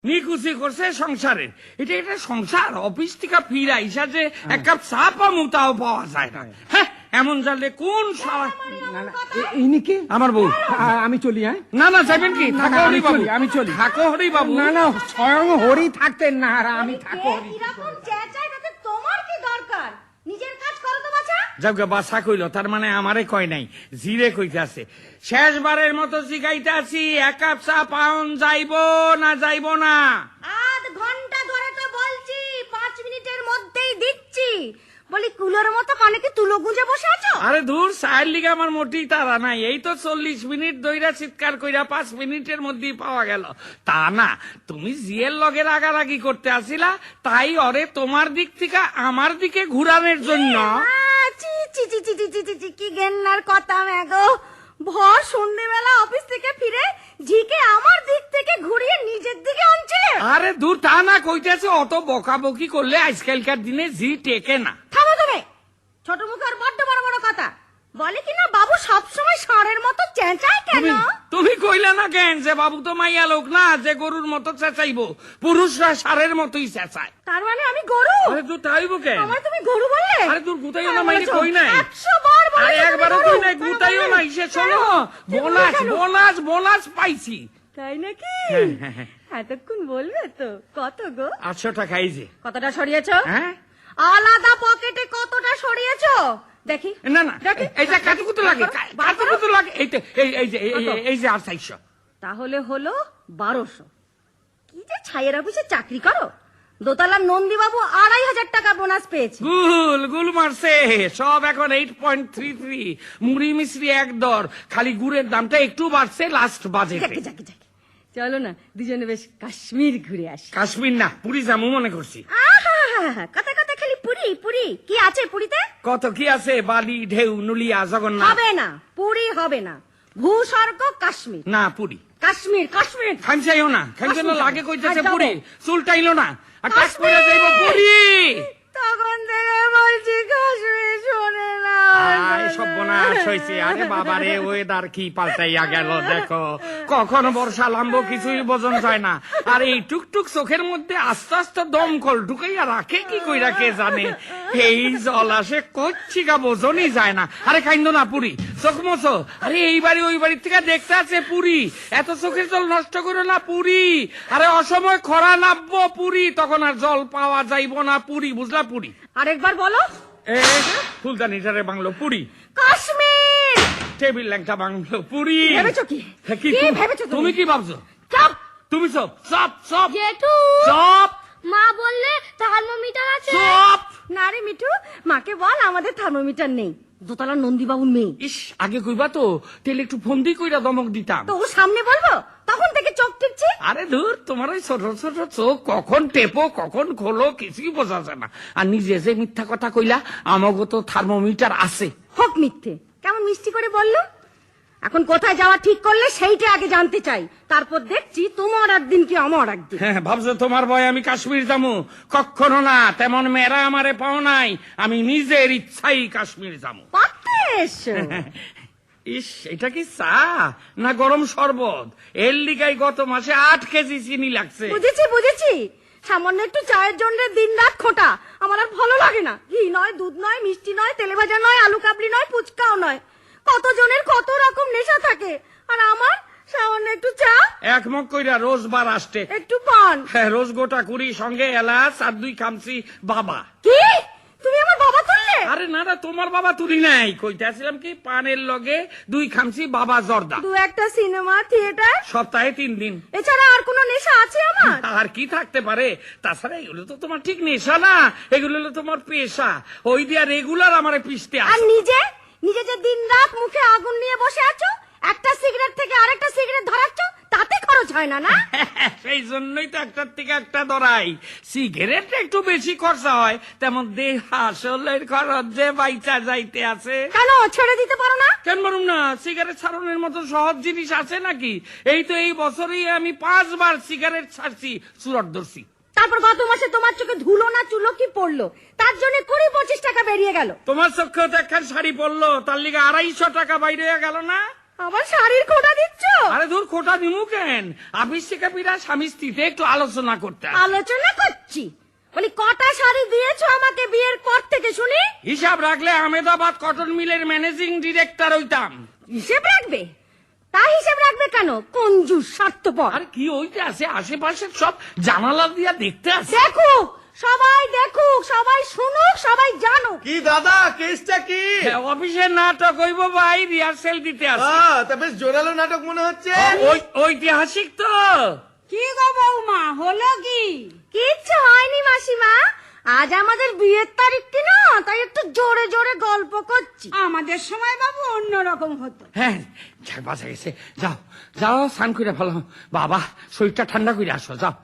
নিকুচি করছে সংসারের। এটা একটা সংসার? অফিস থেকে ফিরা ইসা যে এক কাপ চা পামু তাও পাওয়া যায় না। হ্যাঁ, এমন জানলে কোন ইনি কি? আমার বউ। আমি চলি। হ্যাঁ, না না, যাবেন কি? থাকো হরি বাবু, আমি চলি। থাকো হরি বাবু। না না, স্বয়ং হরি থাকতেন না, আর আমি থাকো হরি। এরকম চেঁচাই তাতে তোমার কি দরকার? নিজের কাজ করো তো বাছা। যাক বাসা কইল, তার মানে আমারে কয় নাই, জিরে কইতে আছে। শেষবারের মতো জিগাইতে আছি, এক কাপ চা পাউন যাইবো না যাইবো না? আধ ঘন্টা ধরে তো বলছি, 5 মিনিটের মধ্যেই দিচ্ছি। বলি কুলোর মতো কানে কি তুলো গুঁজে বসে আছো? আরে দূর, চায়ের লিগে আমার মোটেই তারা নাই। এই তো 40 মিনিট দইরা চিৎকার কইরা 5 মিনিটের মধ্যেই পাওয়া গেল। তা না, তুমি জিয়ের লগে রাগারাগি করতে আসিলা, তাই অরে তোমার দিক থেকে আমার দিকে ঘুরানোর জন্য। চি চি চি চি চি চি চি, কি গেন্নার কথা ম্যাগো। ভর সন্ধ্যেবেলা অফিস থেকে ফিরে ঝিকে আমার দিক থেকে ঘুরিয়ে নিজের দিকে আনছিলে। আরে দূর, তা না কইতেছে, অত বকাবকি করলে আজকালকার দিনে জি টেকে না। থামো তুমি, ছোট মুখের বড্ড বড় বড় কথা। বলে কিনা বাবু সবসময় ষাঁড়ের মতো চেঁচায় কেন? তুমি কইলে না কেন যে বাবু তো মাইয়া লোক না যে গরুর মতো চেঁচাইবো? পুরুষরা ষাঁড়ের মতোই চেঁচায়। তার মানে আমি গরু? আরে তুই তাইব কেন? আমার তুমি গরু বললে? আরে তোর গুতাইও না, মাইরে কই নাই। 100 বার বলে। আরে একবারও কই নাই, গুতাইও নাই। সে শোনো, বোনাস বোনাস বোনাস পাইছি। তাই নাকি? হ্যাঁ। এতক্ষণ বলবে তো। কত গো? 800 টাকা। এই যে। কতটা সরিয়েছো? হ্যাঁ, আলাদা পকেটে কতটা সরিয়েছো দেখি? না না, দেখি। এই যে কাতুকুতু লাগে, কাতুকুতু লাগে। এই তো, এই যে এই যে 400। তাহলে হলো 1200। কি যে ছাইয়ের অফিসে চাকরি করো? দোতলার নন্দীবাবু 2500 টাকা বোনাস পেয়েছে। গুল মারছে সব। এখন 8.33। মুড়ি মিশ্রি 1 দর। খালি গুড়ের দামটা একটু বাড়ছে লাস্ট বাজেটে। যাকে যাকে যাকে, চলো না দুজনে বেশ কাশ্মীর ঘুরে আসি। কাশ্মীর না, পুরী যাবো মনে করছি। কথা কথা খালি পুরি পুরি। কি আছে পুরীতে? কত কি আছে, বালি, ঢেউ, নুলিয়া, জগন্নাথ। হবে না, পুরি হবে না। ভূস্বর্গ কাশ্মীর। না, পুরী। কাশ্মীর কাশ্মীর। খামচাইও না, খামচাই না, লাগে কইতেছে আর যাবো। পুরী। চুলটাইলো না, আর কাজ করে কাশ্মীর। যাইব পুরী। তখন থেকে বলছি কাশ্মীর শোনে না। আয় সর্বনাশ হয়েছে। আরে বাবারে, ওয়েদার কি পাল্টাইয়া গেল দেখো। কখন বর্ষা লাম্ব কিছুই বোঝন যায় না। আর এই টুকটুক চোখের মধ্যে আস্তে আস্তে দমকল ঢুকাইয়া রাখে কি কইরা কে জানে। এই জল আসে করছি গা, বোঝনই যায় না। আরে কাইন্দ না, পুরী চোখ মোছো। আরে এই বাড়ি ওই বাড়ির থেকে দেখতে আছে পুরী। এত চোখের জল নষ্ট করো না পুরী। আরে অসময় খরা নামবো পুরী, তখন আর জল পাওয়া যাইব না পুরী, বুঝলা? পুরী আরেকবার বলো। ফুলদানিটারে বাংলো পুরী। কাশ্মীর। টেবিল ল্যাংটা বাংলো পুরী। ভেবেছো কি? হ্যাঁ, কি ভেবেছো তুমি কি ভাবছো? চুপ। তুমি সব সব সব জেঠু, সব মা বললে থার্মোমিটার আছে। সব। না রে মিঠু, মাকে বল আমাদের থার্মোমিটার নেই। দোতলার নন্দীবাবুর মেয়ে। ইস, আগে কইবা তো, তেলে একটু ফোন দিয়ে কইরা দমক দিতাম। তো ও সামনে বলবো, তখন থেকে চোখ টিপছি। আরে দূর, তোমার ওই ছোট ছোট চোখ কখন টেপো কখন খোলো কিছুই বোঝা যায় না। আর নিজে যে মিথ্যা কথা কইলা, আমাগো তো থার্মোমিটার আছে। হোক মিথ্যে, কেমন মিষ্টি করে বললো। এখন কোথায় যাওয়া ঠিক করলে সেইটা আগে জানতে চাই, তারপর দেখছি তোমার একদিন কি আমার একদিন। হ্যাঁ, ভাবছো তোমার ভয় আমি কাশ্মীর যাবো? কখনো না, তেমন মেয়েরা আমারে পাও নাই। আমি নিজের ইচ্ছাই কাশ্মীর যাবো। পারতে এসো। ইস, এটা কি চা না গরম শরবত? এর লিগাই গত মাসে 8 কেজি চিনি লাগছে। বুঝেছি বুঝেছি, সামান্য একটু চায়ের জন্য দিন রাত খোটা আমার আর ভালো লাগে না। ঘি নয়, দুধ নয়, মিষ্টি নয়, তেলে ভাজা নয়, আলু কাবলি নয়, ফুচকাও নয়। কতজনের কত রকম নেশা থাকে, আর আমার সামান্য একটু চা, এক মগ কইরা রোজ বার আসতে, একটু পান। হ্যাঁ, রোজ গোটা কুড়ি, সঙ্গে এলাচ আর 2 খামচি বাবা। কি তুমি আমার বাবা তুললে? আরে না না, তোমার বাবা তুলি নাই। কইতে আসছিলাম কি, পানের লগে 2 খামচি বাবা জর্দা। দু একটা সিনেমা, থিয়েটার, সপ্তাহে 3 দিন। এছাড়া আর কোনো নেশা আছে আমার? আর কি থাকতে পারে? তাছাড়া এগুলো তো তোমার ঠিক নেশা না, এগুলো হলো তোমার পেশা। ওই দিয়া রেগুলার আমারে পিষতে আর আসে। নিজে নিজে যে দিন রাত মুখে আগুন নিয়ে বসে আছো, একটা সিগারেট থেকে আরেকটা সিগারেট ধরাচ্ছ, তাতে খরচ হয় না না? সেই জন্যই তো একটার থেকে একটা ধরাই। সিগারেট একটু বেশি খরচা হয়, তেমন দেহ আসলের খরচ যে বাইচা যাইতে আছে। কেন ছেড়ে দিতে পারো না? কেন পারুম না? সিগারেট ছাড়ানোর মতো সহজ জিনিস আছে নাকি? এই তো এই বছরই আমি 5 বার সিগারেট ছাড়ছি, চুরট ধরছি। তারপর গত মাসে তোমার চোখে ধুলো না চুলো কি পড়লো, তার জন্য 20-25 টাকা বেরিয়ে গেল। তোমার চোখেও তো একখান শাড়ি পরলো, তার লিগে 250 টাকা বাইরে গেল না? আবার শাড়ির খোটা দিচ্ছ? আরে ধর খোটা দিমু কেন, অফিস থেকে ফিরা স্বামী স্ত্রীতে একটু আলোচনা করতে আসি। আলোচনা করছি, বলি কটা শাড়ি দিয়েছো আমাকে বিয়ের পর থেকে শুনি? হিসাব রাখলে আহমেদাবাদ কটন মিলের ম্যানেজিং ডিরেক্টর হইতাম। হিসেব রাখবে? তা হিসেব রাখবে কেন, কঞ্জুস স্বার্থপর। আর কি হইতে আছে, আশেপাশের সব জানালা দিয়া দেখতে আছে। দেখুক সবাই, দেখুক সবাই, শুনুক সবাই, জানুক। কি দাদা, কেসটা কি? অফিসের নাটক হইব ভাই, রিহার্সেল দিতে আছে। তা বেশ জোরালো নাটক মনে হচ্ছে। ঐতিহাসিক তো। কি গো বৌমা, হলো কি? কিচ্ছু হয়নি মাসিমা, আজ আমাদের বিয়ের তারিখ কি না, তাই একটু জোরে জোরে গল্প করছি। আমাদের সময় বাবু অন্যরকম হতো। হ্যাঁ যাক, বাঁচা গেছে। যাও যাও, স্নান করে ভালো বাবা, শরীরটা ঠান্ডা করে আসো, যাও।